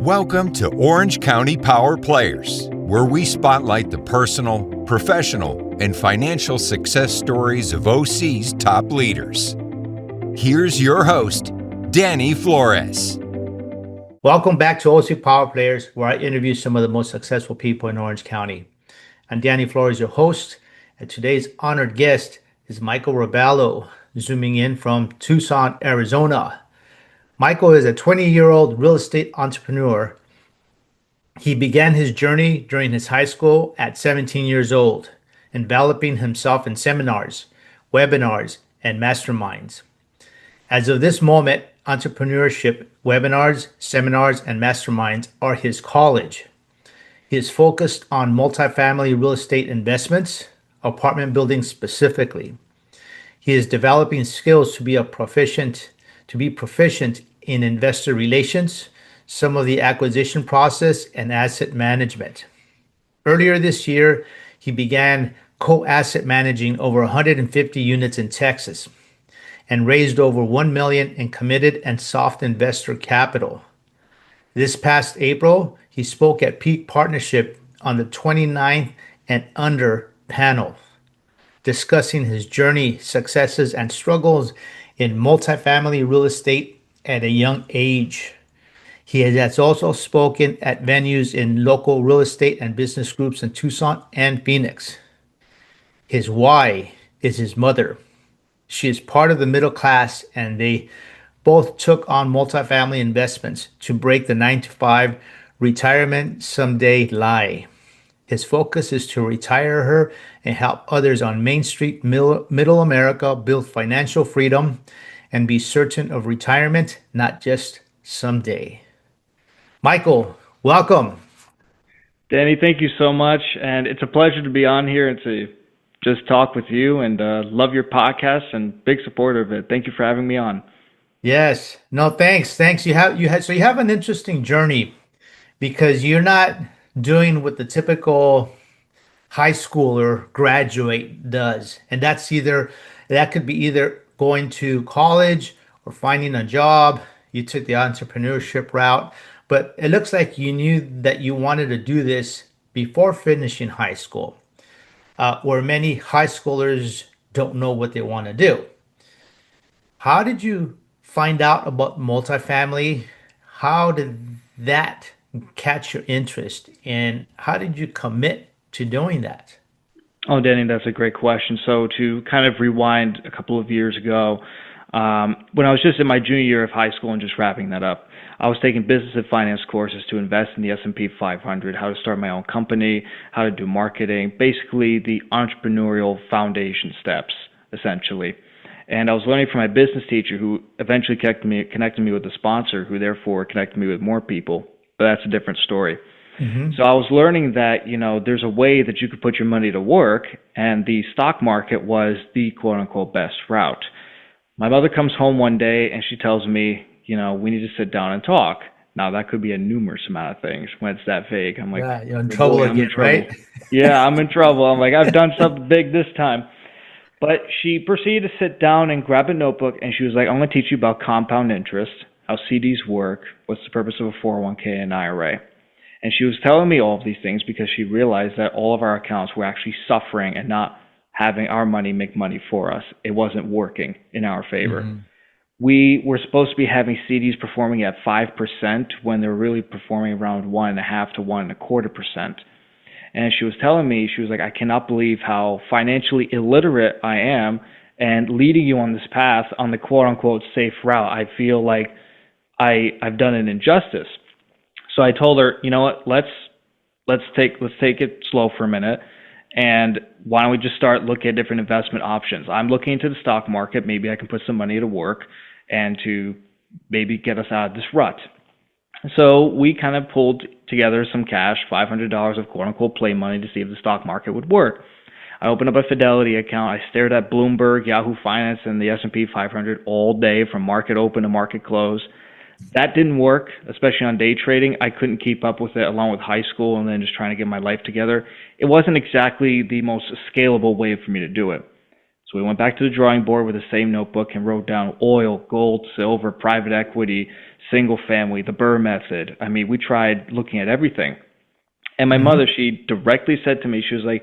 Welcome to Orange County Power Players, where we spotlight the personal, professional, and financial success stories of OC's top leaders. Here's your host, Danny Flores. Welcome back to OC Power Players, where I interview some of the most successful people in Orange County. I'm Danny Flores, your host, and today's honored guest is Michael Rebelo, zooming in from Tucson, Arizona. Michael is a 20-year-old real estate entrepreneur. He began his journey during his high school at 17 years old, enveloping himself in seminars, webinars, and masterminds. As of this moment, entrepreneurship, webinars, seminars, and masterminds are his college. He is focused on multifamily real estate investments, apartment buildings specifically. He is developing skills to be proficient in investor relations, some of the acquisition process, and asset management. Earlier this year, he began co-asset managing over 150 units in Texas and raised over $1 million in committed and soft investor capital. This past April, he spoke at Peak Partnership on the 29th and Under panel, discussing his journey, successes, and struggles in multifamily real estate at a young age. He has also spoken at venues in local real estate and business groups in Tucson and Phoenix. His why is his mother. She is part of the middle class, and they both took on multifamily investments to break the 9-to-5 retirement someday lie. His focus is to retire her and help others on Main Street, Middle America, build financial freedom and be certain of retirement, not just someday. Michael, welcome. Danny, thank you so much. And it's a pleasure to be on here and to just talk with you, and love your podcast and big supporter of it. Thank you for having me on. Yes. No, thanks. You have an interesting journey because you're not doing what the typical high schooler graduate does. And that could be either going to college or finding a job. You took the entrepreneurship route, but it looks like you knew that you wanted to do this before finishing high school. Where many high schoolers don't know what they want to do. How did you find out about multifamily? How did that catch your interest? And how did you commit to doing that? Oh, Danny, that's a great question. So to kind of rewind a couple of years ago, when I was just in my junior year of high school and just wrapping that up, I was taking business and finance courses to invest in the S&P 500, how to start my own company, how to do marketing, basically the entrepreneurial foundation steps, essentially. And I was learning from my business teacher, who eventually connected me with a sponsor, who therefore connected me with more people. But that's a different story. Mm-hmm. So I was learning that, there's a way that you could put your money to work, and the stock market was the quote-unquote best route. My mother comes home one day and she tells me, we need to sit down and talk. Now, that could be a numerous amount of things when it's that vague. I'm like, yeah, you're in trouble again, right? Yeah, I'm in trouble. I'm like, I've done something big this time. But she proceeded to sit down and grab a notebook, and she was like, I'm going to teach you about compound interest, how CDs work, what's the purpose of a 401k and IRA. And she was telling me all of these things because she realized that all of our accounts were actually suffering and not having our money make money for us. It wasn't working in our favor. Mm-hmm. We were supposed to be having CDs performing at 5% when they're really performing around 1.5% to 1.25%. And she was telling me, she was like, I cannot believe how financially illiterate I am, and leading you on this path on the quote unquote safe route. I feel like I've done an injustice. So I told her, you know what, let's take it slow for a minute. And why don't we just start looking at different investment options? I'm looking into the stock market. Maybe I can put some money to work and to maybe get us out of this rut. So we kind of pulled together some cash, $500 of quote-unquote play money, to see if the stock market would work. I opened up a Fidelity account. I stared at Bloomberg, Yahoo Finance, and the S&P 500 all day from market open to market close. That didn't work, especially on day trading. I couldn't keep up with it along with high school and then just trying to get my life together. It wasn't exactly the most scalable way for me to do it. So we went back to the drawing board with the same notebook and wrote down oil, gold, silver, private equity, single family, the Burr method. I mean, we tried looking at everything. And my mother, she directly said to me, she was like,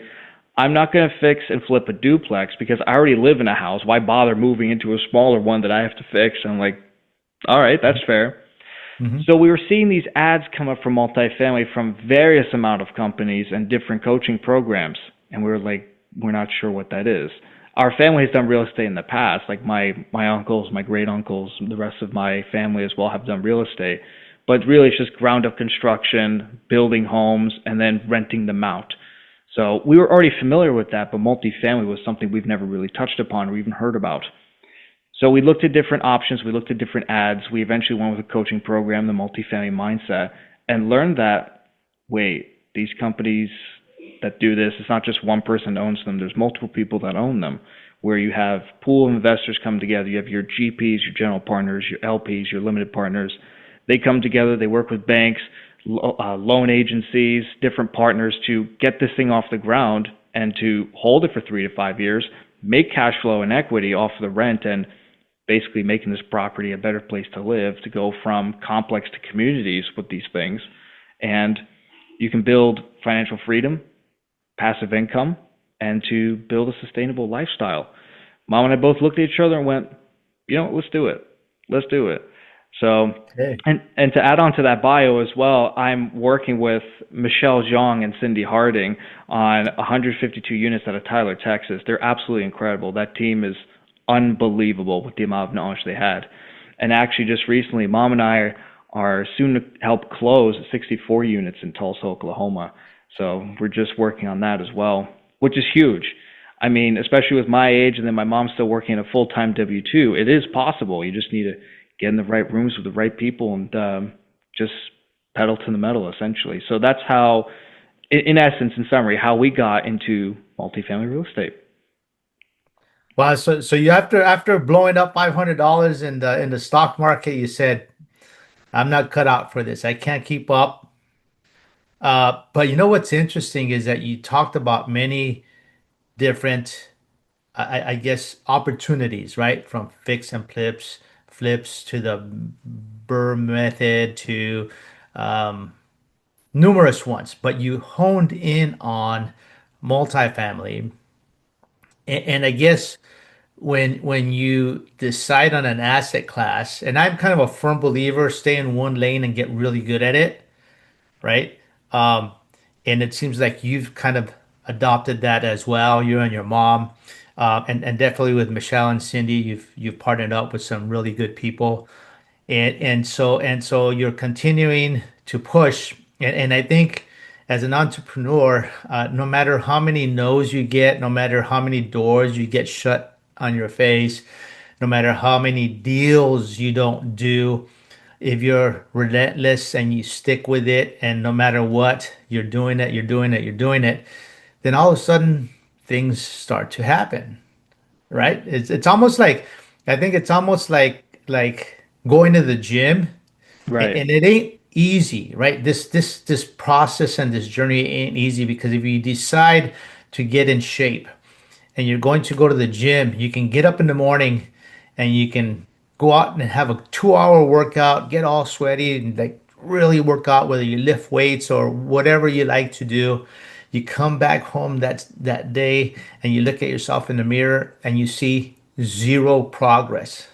I'm not going to fix and flip a duplex because I already live in a house. Why bother moving into a smaller one that I have to fix? And I'm like, all right, that's fair. So we were seeing these ads come up for multifamily from various amount of companies and different coaching programs. And we were like, we're not sure what that is. Our family has done real estate in the past. Like my uncles, my great uncles, the rest of my family as well have done real estate. But really it's just ground up construction, building homes, and then renting them out. So we were already familiar with that, but multifamily was something we've never really touched upon or even heard about. So we looked at different options, we looked at different ads. We eventually went with a coaching program, the multifamily mindset, and learned that, wait, these companies that do this, it's not just one person owns them, there's multiple people that own them, where you have pool of investors come together, you have your GPs, your general partners, your LPs, your limited partners. They come together, they work with banks, loan agencies, different partners to get this thing off the ground and to hold it for 3 to 5 years, make cash flow and equity off the rent, and basically making this property a better place to live, to go from complex to communities with these things. And you can build financial freedom, passive income, and to build a sustainable lifestyle. Mom and I both looked at each other and went, let's do it. Let's do it. So, and to add on to that bio as well, I'm working with Michelle Zhang and Cindy Harding on 152 units out of Tyler, Texas. They're absolutely incredible. That team is unbelievable with the amount of knowledge they had. And actually just recently, Mom and I are soon to help close 64 units in Tulsa, Oklahoma. So we're just working on that as well, which is huge. I mean, especially with my age and then my mom's still working a full-time W-2, it is possible. You just need to get in the right rooms with the right people and just pedal to the metal, essentially. So that's how, in essence, in summary, how we got into multifamily real estate. Wow, so you after blowing up $500 in the stock market, you said, I'm not cut out for this. I can't keep up. But you know what's interesting is that you talked about many different, I guess, opportunities, right? From fix and flips to the Burr method to numerous ones, but you honed in on multifamily. And I guess when you decide on an asset class, and I'm kind of a firm believer, stay in one lane and get really good at it, right? Um, and it seems like you've kind of adopted that as well, you and your mom. And definitely with Michelle and Cindy, you've partnered up with some really good people, and so you're continuing to push. And I think as an entrepreneur, no matter how many no's you get, no matter how many doors you get shut on your face, no matter how many deals you don't do, if you're relentless and you stick with it, and no matter what, you're doing it, then all of a sudden things start to happen, right? It's almost like, I think it's almost like going to the gym, Right. and it ain't easy, right? This process and this journey ain't easy, because if you decide to get in shape and you're going to go to the gym, you can get up in the morning and you can go out and have a 2 hour workout, get all sweaty and like really work out, whether you lift weights or whatever you like to do. You come back home that day and you look at yourself in the mirror and you see zero progress.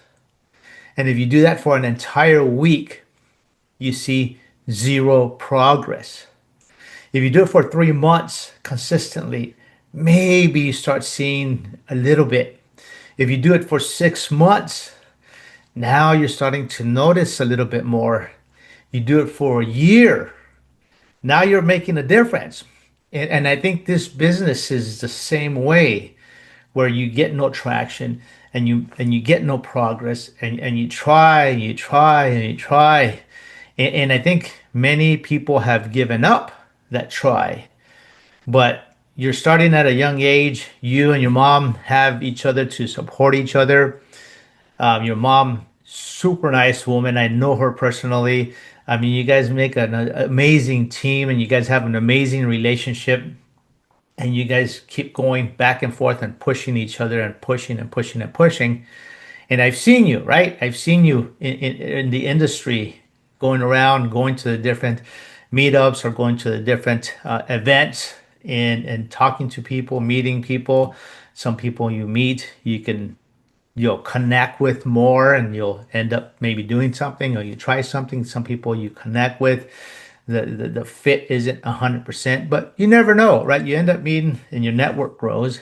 And if you do that for an entire week, you see zero progress. If you do it for 3 months consistently, maybe you start seeing a little bit. If you do it for 6 months, now you're starting to notice a little bit more. You do it for a year, now you're making a difference. And I think this business is the same way, where you get no traction and you get no progress, and you try and you try and you try. And I think many people have given up that try. But you're starting at a young age. You and your mom have each other to support each other. Your mom, super nice woman. I know her personally. I mean, you guys make an amazing team, and you guys have an amazing relationship. and you guys keep going back and forth and pushing each other and pushing and pushing and pushing. And I've seen you, right? I've seen you in the industry going around, going to the different meetups or going to the different events and talking to people, meeting people. Some people you meet, you'll connect with more and you'll end up maybe doing something or you try something. Some people you connect with, the fit isn't 100%, but you never know, right? You end up meeting and your network grows.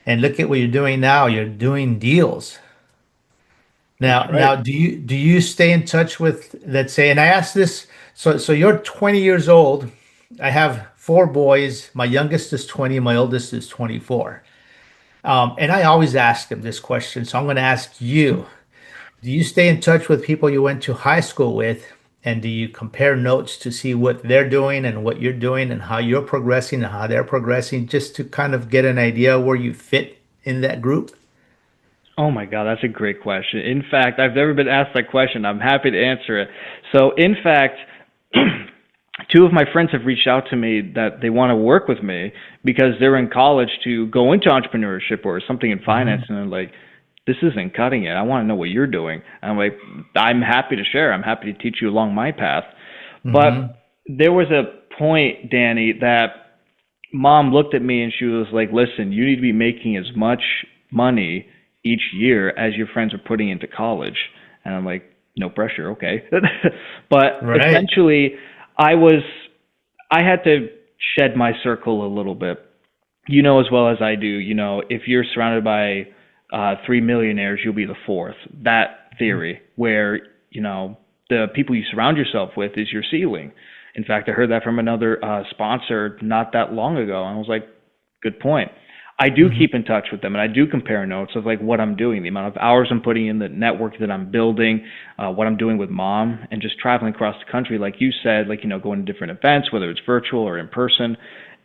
And look at what you're doing now. You're doing deals. That's Now, right. do you stay in touch with, let's say, and I asked this, so you're 20 years old. I have four boys. My youngest is 20, my oldest is 24. And I always ask them this question. So I'm going to ask you, do you stay in touch with people you went to high school with? And do you compare notes to see what they're doing and what you're doing and how you're progressing and how they're progressing, just to kind of get an idea where you fit in that group? Oh my God, that's a great question. In fact, I've never been asked that question. I'm happy to answer it. So, in fact, two of my friends have reached out to me that they want to work with me because they're in college to go into entrepreneurship or something in finance, and they're like, "This isn't cutting it. I want to know what you're doing." And I'm like, "I'm happy to share. I'm happy to teach you along my path." Mm-hmm. But there was a point, Danny, that mom looked at me and she was like, "Listen, you need to be making as much money each year as your friends are putting into college." And I'm like, "No pressure, okay." But Right. essentially, I was I had to shed my circle a little bit. You know as well as I do, if you're surrounded by three millionaires, you'll be the fourth. That theory, where, the people you surround yourself with is your ceiling. In fact, I heard that from another sponsor not that long ago. And I was like, good point. I do Mm-hmm. keep in touch with them and I do compare notes of like what I'm doing, the amount of hours I'm putting in, the network that I'm building, what I'm doing with mom, and just traveling across the country, like you said, like, going to different events, whether it's virtual or in person.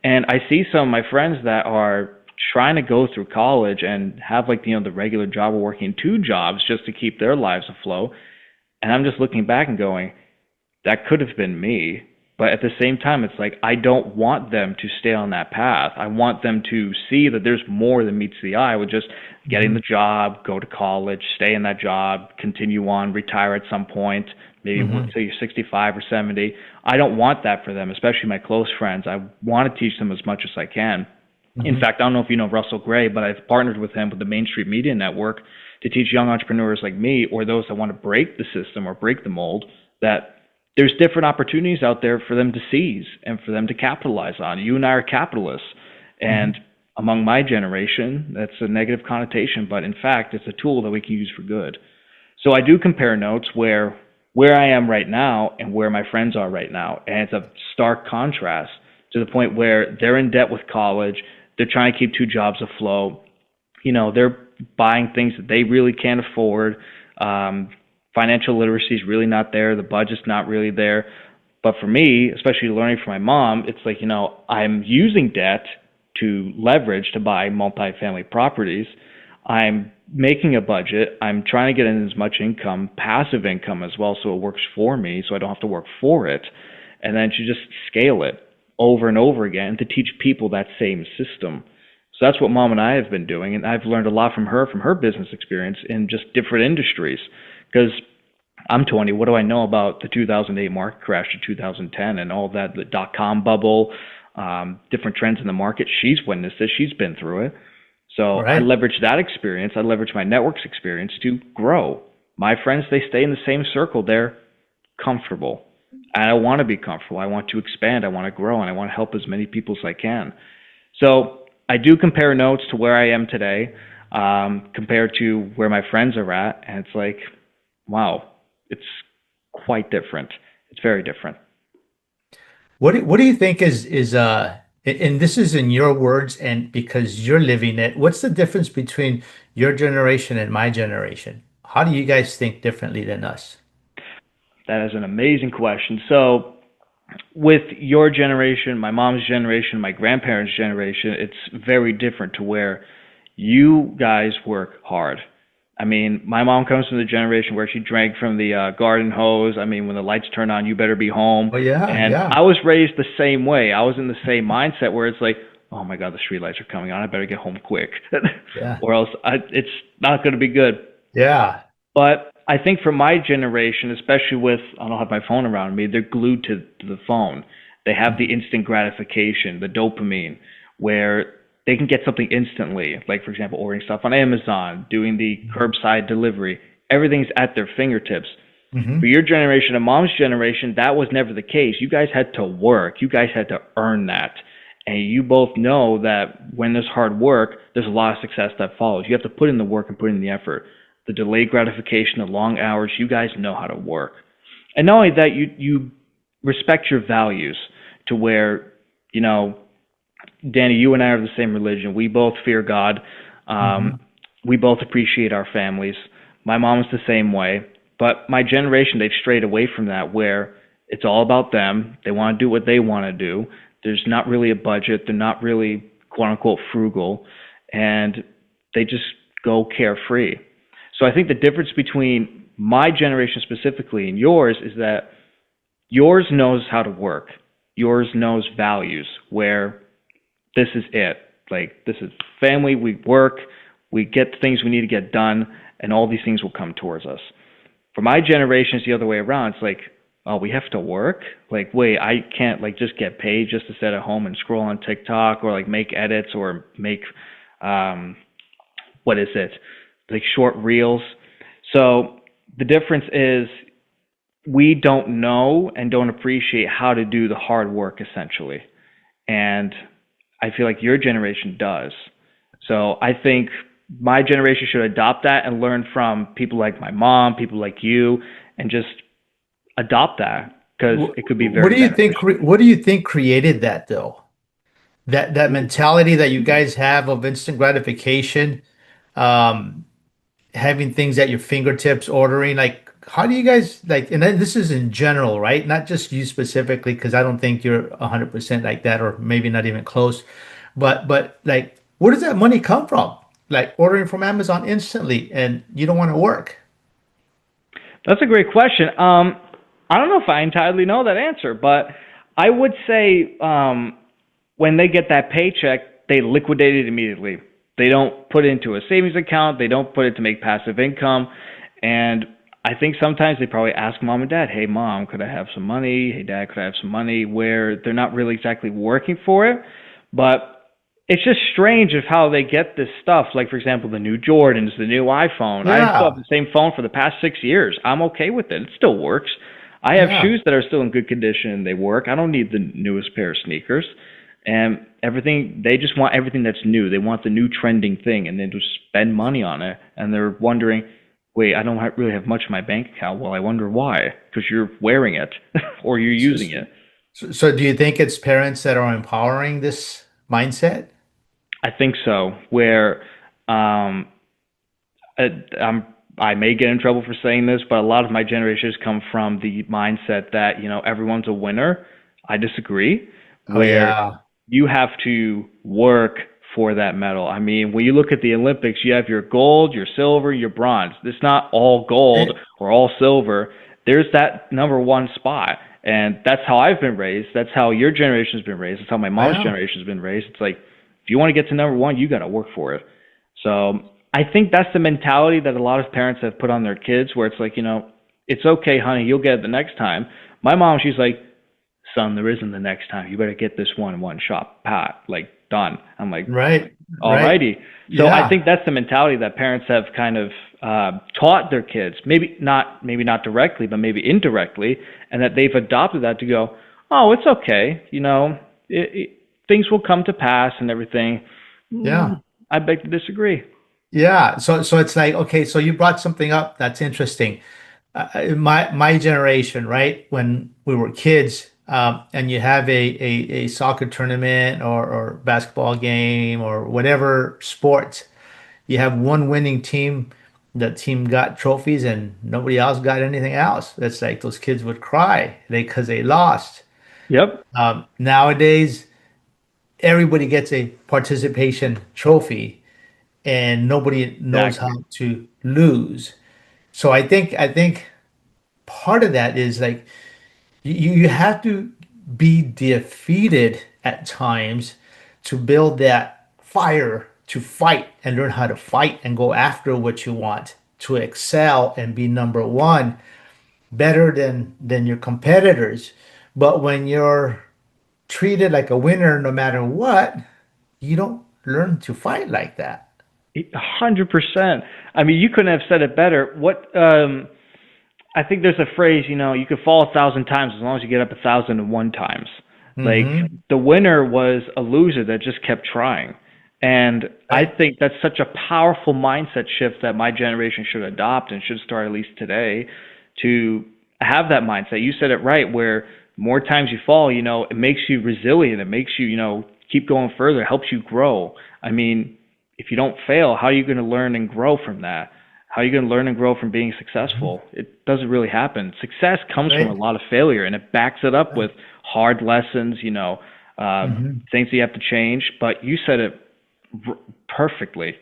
And I see some of my friends that are trying to go through college and have like, the regular job or working two jobs just to keep their lives afloat. And I'm just looking back and going, that could have been me. But at the same time, it's like I don't want them to stay on that path. I want them to see that there's more than meets the eye with just getting Mm-hmm. the job, go to college, stay in that job, continue on, retire at some point, maybe work Mm-hmm. till you're 65 or 70. I don't want that for them, especially my close friends. I want to teach them as much as I can. In Mm-hmm. fact, I don't know if you know Russell Gray, but I've partnered with him with the Main Street Media Network to teach young entrepreneurs like me or those that want to break the system or break the mold that there's different opportunities out there for them to seize and for them to capitalize on. You and I are capitalists. Mm-hmm. And among my generation, that's a negative connotation, but in fact, it's a tool that we can use for good. So I do compare notes where I am right now and where my friends are right now. And it's a stark contrast to the point where they're in debt with college. They're trying to keep two jobs afloat. They're buying things that they really can't afford. Financial literacy is really not there. The budget's not really there. But for me, especially learning from my mom, it's like, I'm using debt to leverage to buy multifamily properties. I'm making a budget. I'm trying to get in as much income, passive income as well, so it works for me, so I don't have to work for it. And then to just scale it over and over again to teach people that same system. So that's what mom and I have been doing. And I've learned a lot from her business experience in just different industries. Because I'm 20. What do I know about the 2008 market crash to 2010 and all that, the dot-com bubble, different trends in the market? She's witnessed this. She's been through it. So I Right. leverage that experience. I leverage my network's experience to grow. My friends, they stay in the same circle. They're comfortable. And I want to be comfortable. I want to expand. I want to grow. And I want to help as many people as I can. So I do compare notes to where I am today compared to where my friends are at. And it's like, wow, it's quite different. It's very different. What do you think and this is in your words and because you're living it, what's the difference between your generation and my generation? How do you guys think differently than us? That is an amazing question. So, with your generation, my mom's generation, my grandparents' generation, it's very different to where you guys work hard. I mean, my mom comes from the generation where she drank from the garden hose. I mean, when the lights turn on, you better be home. Oh yeah, And yeah. I was raised the same way. I was in the same mindset where it's like, oh my God, the street lights are coming on. I better get home quick, Yeah. or else it's not going to be good. Yeah. But I think for my generation, especially with, I don't have my phone around me, they're glued to the phone. They have the instant gratification, the dopamine, where they can get something instantly. Like, for example, ordering stuff on Amazon, doing the curbside delivery. Everything's at their fingertips. For Hmm. your generation and mom's generation, that was never the case. You guys had to work. You guys had to earn that. And you both know that when there's hard work, there's a lot of success that follows. You have to put in the work and put in the effort. The delayed gratification, the long hours, you guys know how to work. And not only that, you respect your values to where, you know, Danny, you and I are of the same religion. We both fear God. Hmm. Um, we both appreciate our families. My mom is the same way. But my generation, they've strayed away from that, where it's all about them. They want to do what they want to do. There's not really a budget. They're not really quote unquote frugal. And they just go carefree. So I think the difference between my generation specifically and yours is that yours knows how to work. Yours knows values, where this is it. Like, this is family, we work, we get the things we need to get done, and all these things will come towards us. For my generation, it's the other way around. It's like, oh, we have to work? Like, wait, I can't, like, just get paid just to sit at home and scroll on TikTok, or like make edits, or make what is it, like short reels. So the difference is, we don't know and don't appreciate how to do the hard work, essentially. And I feel like your generation does. So I think my generation should adopt that and learn from people like my mom, people like you, and just adopt that, because it could be What very do you think? beneficial. What do you think created that though? That mentality that you guys have of instant gratification, um, having things at your fingertips, ordering. Like, how do you guys like? And then this is in general, right? Not just you specifically, because I don't think you're 100% like that, or maybe not even close. But like, where does that money come from? Like ordering from Amazon instantly, and you don't want to work. That's a great question. I don't know if I entirely know that answer, but I would say when they get that paycheck, they liquidate it immediately. They don't put it into a savings account. They don't put it to make passive income. And I think sometimes they probably ask mom and dad, hey, mom, could I have some money? Hey, dad, could I have some money? Where they're not really exactly working for it. But it's just strange of how they get this stuff. Like, for example, the new Jordans, the new iPhone. I still have Yeah, the same phone for the past 6 years. I'm okay with it. It still works. I have yeah. shoes that are still in good condition. They work. I don't need the newest pair of sneakers. And everything, they just want everything that's new. They want the new trending thing, and then just spend money on it. And they're wondering, wait, I don't really have much in my bank account. Well, I wonder why. Because you're wearing it or you're So, using it. so do you think it's parents that are empowering this mindset? I think so. Where um, I, I'm, I may get in trouble for saying this, but a lot of my generation has come from the mindset that, everyone's a winner. I disagree. Oh Where yeah. you have to work for that medal. I mean, when you look at the Olympics, you have your gold, your silver, your bronze. It's not all gold Eh, or all silver. There's that number one spot. And that's how I've been raised. That's how your generation's been raised. That's how my mom's yeah. generation's been raised. It's like, if you want to get to number one, you got to work for it. So I think that's the mentality that a lot of parents have put on their kids, where it's like, it's okay, honey, you'll get it the next time. My mom, she's like, son, there isn't the next time. You better get this one shot, pat, like done. I'm like, Right. Right. alrighty. So I Yeah. think that's the mentality that parents have kind of taught their kids. Maybe not directly, but maybe indirectly, and that they've adopted that to go, oh, it's okay. Things will come to pass and everything. Yeah. I beg to disagree. Yeah. So it's like, okay, so you brought something up that's interesting. My generation, right? When we were kids, and you have a soccer tournament or basketball game or whatever sport, you have one winning team. That team got trophies and nobody else got anything else. It's like those kids would cry because they lost. Yep. Nowadays, everybody gets a participation trophy and nobody knows how Exactly. to lose. So I think part of that is like you have to be defeated at times to build that fire to fight and learn how to fight and go after what you want, to excel and be number one, better than your competitors. But when you're treated like a winner no matter what, you don't learn to fight like that. 100%. I mean, you couldn't have said it better. I think there's a phrase, you could fall 1,000 times as long as you get up 1,001 times. Like Mm-hmm. the winner was a loser that just kept trying. And I Right. think that's such a powerful mindset shift that my generation should adopt and should start at least today to have that mindset. You said it right, where more times you fall, it makes you resilient. It makes you, keep going further, helps you grow. I mean, if you don't fail, how are you going to learn and grow from that? How are you going to learn and grow from being successful? It doesn't really happen. Success comes from a Right. lot of failure, and it backs it up with hard lessons, Mm-hmm. things that you have to change. But you said it perfectly.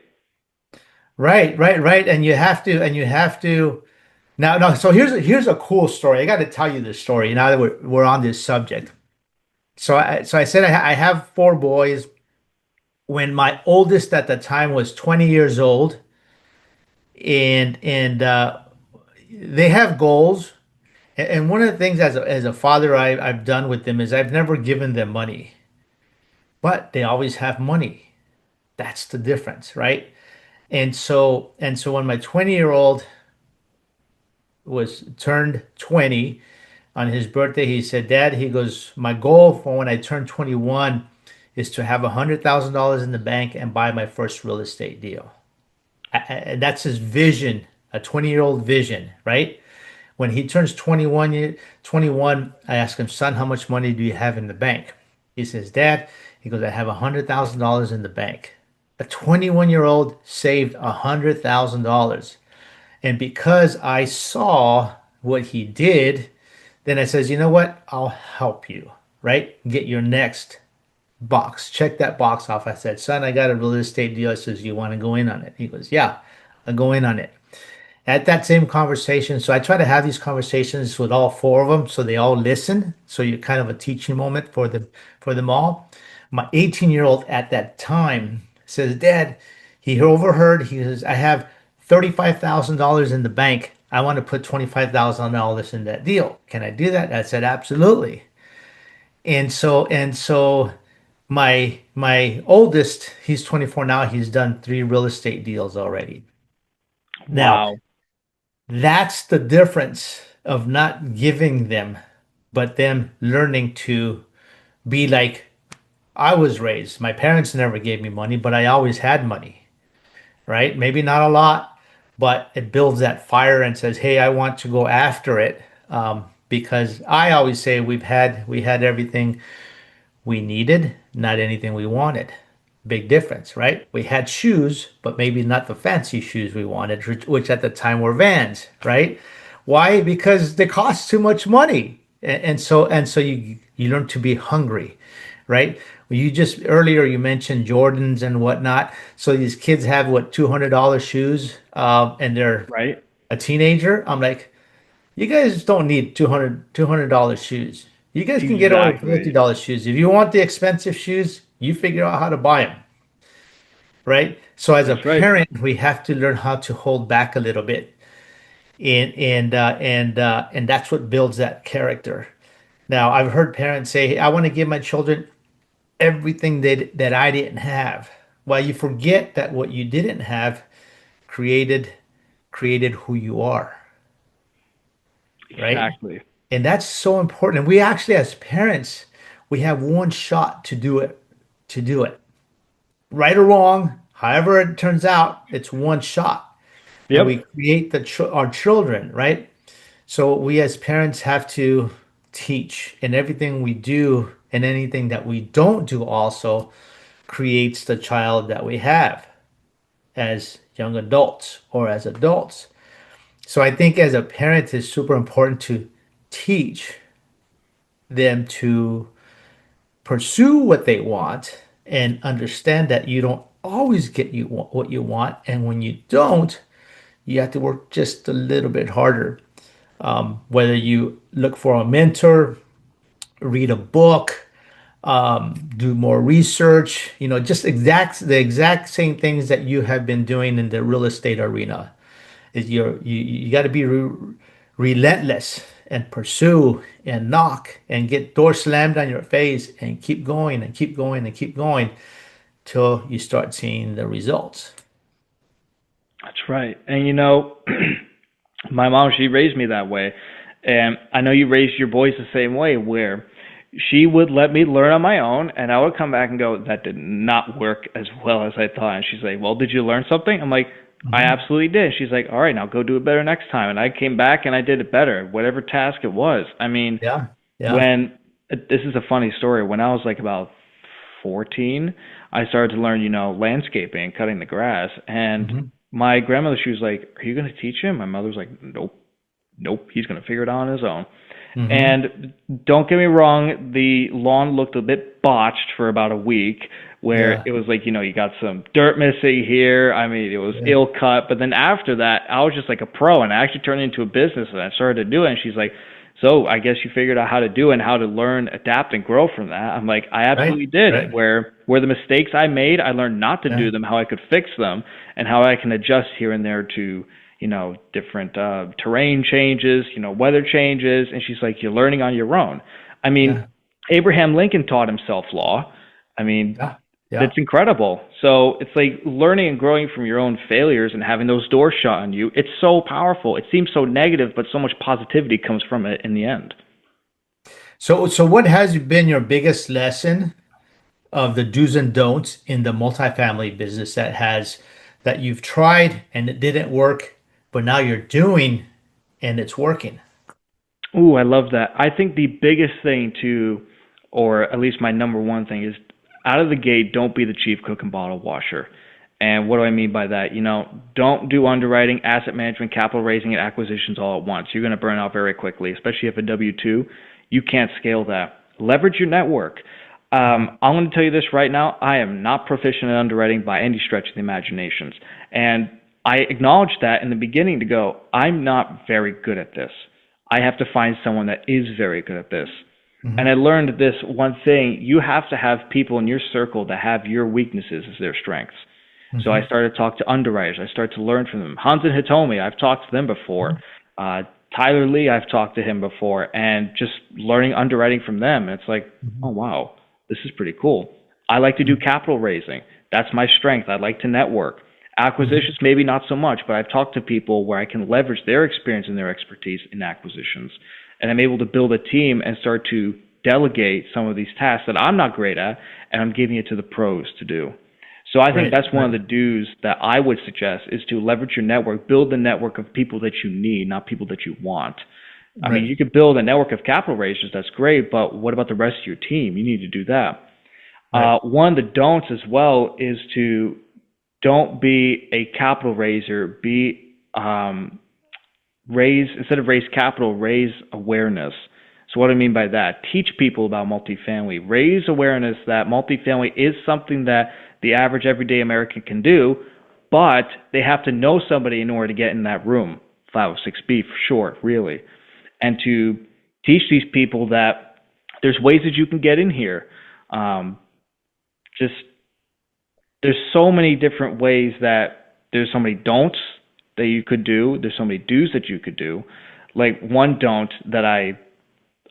Right, right, right. And you have to now. No, so here's a cool story. I got to tell you this story. Now that we're on this subject. So I said I have four boys. When my oldest at the time was 20 years old, and they have goals. And one of the things as a father I've done with them is I've never given them money, but they always have money. That's the difference, right? And so when my 20-year-old was turned 20 on his birthday, he said, Dad, he goes, my goal for when I turn 21 is to have $100,000 in the bank and buy my first real estate deal. And that's his vision, a 20-year-old vision, right? When he turns 21, I ask him, son, how much money do you have in the bank? He says, Dad, he goes, I have $100,000 in the bank. A 21-year-old saved $100,000. And because I saw what he did, then I says, you know what? I'll help you, right? Get your next box. Check that box off. I said, son, I got a real estate deal. I says, you want to go in on it? He goes, yeah, I'll go in on it. At that same conversation, so I try to have these conversations with all four of them so they all listen. So you're kind of a teaching moment for them all. My 18-year-old at that time says, Dad, he overheard, he says, I have $35,000 in the bank. I want to put $25,000 in that deal. Can I do that? I said, absolutely. And so my oldest, he's 24 now, he's done three real estate deals already. Now, Wow. that's the difference of not giving them, but them learning to be like I was raised. My parents never gave me money, but I always had money, right? Maybe not a lot, but it builds that fire and says, "Hey, I want to go after it." Because I always say we had everything we needed, not anything we wanted. Big difference, right? We had shoes, but maybe not the fancy shoes we wanted, which at the time were Vans, right? Why? Because they cost too much money. And so you learn to be hungry, right? You just earlier you mentioned Jordans and whatnot. So these kids have what $200 shoes, and they're Right? a teenager. I'm like, you guys don't need $200 shoes. You guys can get away with Exactly. $50 shoes. If you want the expensive shoes, you figure out how to buy them, right? So as a That's right. parent, we have to learn how to hold back a little bit, and that's what builds that character. Now, I've heard parents say, "Hey, I want to give my children everything that I didn't have." Well, you forget that what you didn't have created created who you are, right? Exactly. And that's so important. And we actually, as parents, we have one shot to do it, right or wrong, however it turns out, it's one shot. And we Yep. create our children, right? So we as parents have to teach, and everything we do and anything that we don't do also creates the child that we have as young adults or as adults. So I think as a parent, it's super important to teach them to pursue what they want and understand that you don't always get what you want. And when you don't, you have to work just a little bit harder. Whether you look for a mentor, read a book, do more research, just the exact same things that you have been doing in the real estate arena. Is you got to be relentless and pursue and knock and get doors slammed on your face and keep going and keep going and keep going till you start seeing the results. That's right. And my mom, she raised me that way. And I know you raised your boys the same way, where she would let me learn on my own, and I would come back and go, that did not work as well as I thought. And she's like, well, did you learn something? I'm like, I Hmm. absolutely did. She's like, all right, now go do it better next time. And I came back and I did it better, whatever task it was. I mean, Yeah, yeah. when this is a funny story, when I was like about 14, I started to learn, landscaping, cutting the grass. And Hmm. my grandmother, she was like, are you going to teach him? My mother was like, nope, nope, he's going to figure it out on his own. Hmm. And don't get me wrong, the lawn looked a bit botched for about a week, where Yeah, it was like, you got some dirt missing here. I mean, it was yeah, ill cut. But then after that, I was just like a pro, and I actually turned it into a business, and I started to do it. And she's like, so I guess you figured out how to do it and how to learn, adapt, and grow from that. I'm like, I right, absolutely did. right. Where the mistakes I made, I learned not to Yeah, do them, how I could fix them, and how I can adjust here and there to different terrain changes, weather changes. And she's like, you're learning on your own. I mean, yeah, Abraham Lincoln taught himself law. I mean, yeah, that's yeah. incredible. So it's like learning and growing from your own failures and having those doors shut on you. It's so powerful. It seems so negative, but so much positivity comes from it in the end. So what has been your biggest lesson of the do's and don'ts in the multifamily business that you've tried and it didn't work, but now you're doing and it's working? Ooh, I love that. I think the biggest thing to, or at least my number one thing is out of the gate, don't be the chief cook and bottle washer. And what do I mean by that? Don't do underwriting, asset management, capital raising, and acquisitions all at once. You're going to burn out very quickly, especially if a W-2. You can't scale that. Leverage your network. I'm going to tell you this right now. I am not proficient in underwriting by any stretch of the imaginations. And I acknowledged that in the beginning to go, I'm not very good at this. I have to find someone that is very good at this. And I Hmm. learned this one thing: you have to have people in your circle that have your weaknesses as their strengths. So I Hmm. started to talk to underwriters. I started to learn from them. Hans and Hitomi, I've talked to them before. Uh, Tyler Lee, I've talked to him before, and just learning underwriting from them. And it's like, oh Hmm. wow, this is pretty cool. I like to do capital raising. That's my strength. I like to network. Hmm. Acquisitions, maybe not so much, but I've talked to people where I can leverage their experience and their expertise in acquisitions. And I'm able to build a team and start to delegate some of these tasks that I'm not great at, and I'm giving it to the pros to do. So I think Right, that's one right, of the do's that I would suggest is to leverage your network, build the network of people that you need, not people that you want. I mean, right, you could build a network of capital raisers, that's great, but what about the rest of your team? You need to do that. right. One of the don'ts as well is to don't be a capital raiser, be raise, instead of raise capital, raise awareness. So what do I mean by that? Teach people about multifamily. Raise awareness that multifamily is something that the average everyday American can do, but they have to know somebody in order to get in that room. 506B for short, really. And to teach these people that there's ways that you can get in here. Um, just there's so many different ways that there's so many don'ts that you could do. There's so many do's that you could do. Like one don't that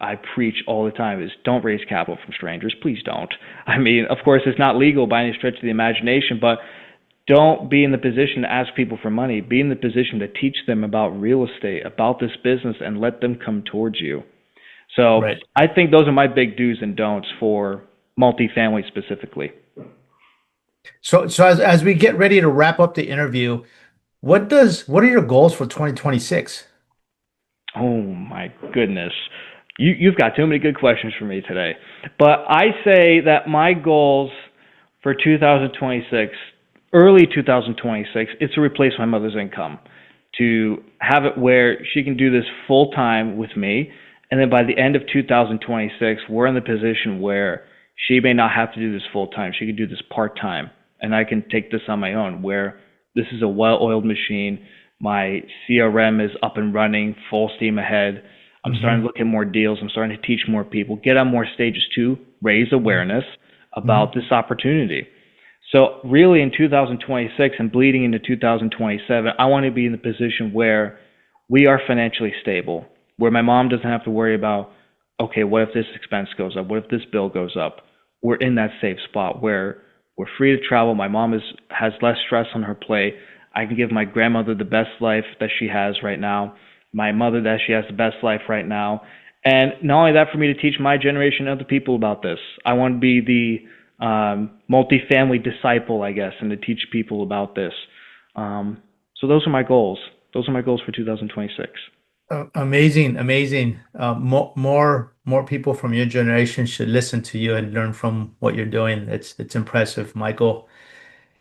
I preach all the time is don't raise capital from strangers. Please don't. I mean, of course, it's not legal by any stretch of the imagination, but don't be in the position to ask people for money. Be in the position to teach them about real estate, about this business, and let them come towards you. So Right. I think those are my big do's and don'ts for multifamily specifically. So as we get ready to wrap up the interview, what are your goals for 2026? Oh my goodness. You've got too many good questions for me today. But I say that my goals for 2026, early 2026, is to replace my mother's income, to have it where she can do this full time with me. And then by the end of 2026, we're in the position where she may not have to do this full time. She can do this part time. And I can take this on my own, where this is a well oiled machine. My CRM is up and running, full steam ahead. I'm starting to look at more deals. I'm starting to teach more people, get on more stages to raise awareness about this opportunity. So really in 2026 and bleeding into 2027, I want to be in the position where we are financially stable, where my mom doesn't have to worry about, okay, what if this expense goes up? What if this bill goes up? We're in that safe spot where we're free to travel. My mom has less stress on her plate. I can give my grandmother the best life that she has right now. My mother, that she has the best life right now. And not only that, for me to teach my generation other people about this. I want to be the multifamily disciple, I guess, and to teach people about this. So those are my goals. Those are my goals for 2026. Amazing. More people from your generation should listen to you and learn from what you're doing. It's impressive, Michael.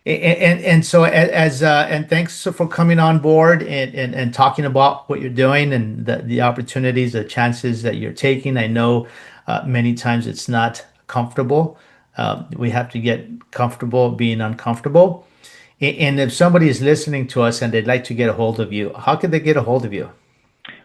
And so and thanks for coming on board and talking about what you're doing and the opportunities, the chances that you're taking. I know many times it's not comfortable. We have to get comfortable being uncomfortable. And if somebody is listening to us and they'd like to get a hold of you, how could they get a hold of you?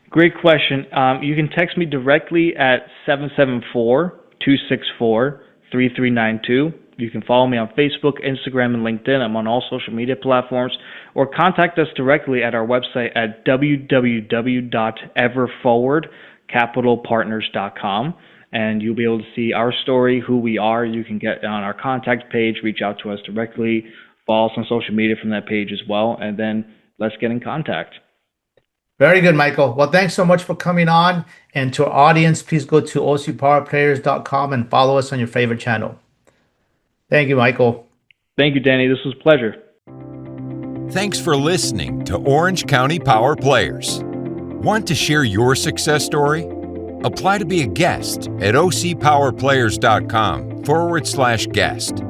Great question. You can text me directly at 774-264-3392. You can follow me on Facebook, Instagram, and LinkedIn. I'm on all social media platforms. Or contact us directly at our website at www.everforwardcapitalpartners.com. And you'll be able to see our story, who we are. You can get on our contact page, reach out to us directly, follow us on social media from that page as well, and then let's get in contact. Very good, Michael. Well, thanks so much for coming on. And to our audience, please go to ocpowerplayers.com and follow us on your favorite channel. Thank you, Michael. Thank you, Danny. This was a pleasure. Thanks for listening to Orange County Power Players. Want to share your success story? Apply to be a guest at ocpowerplayers.com/guest.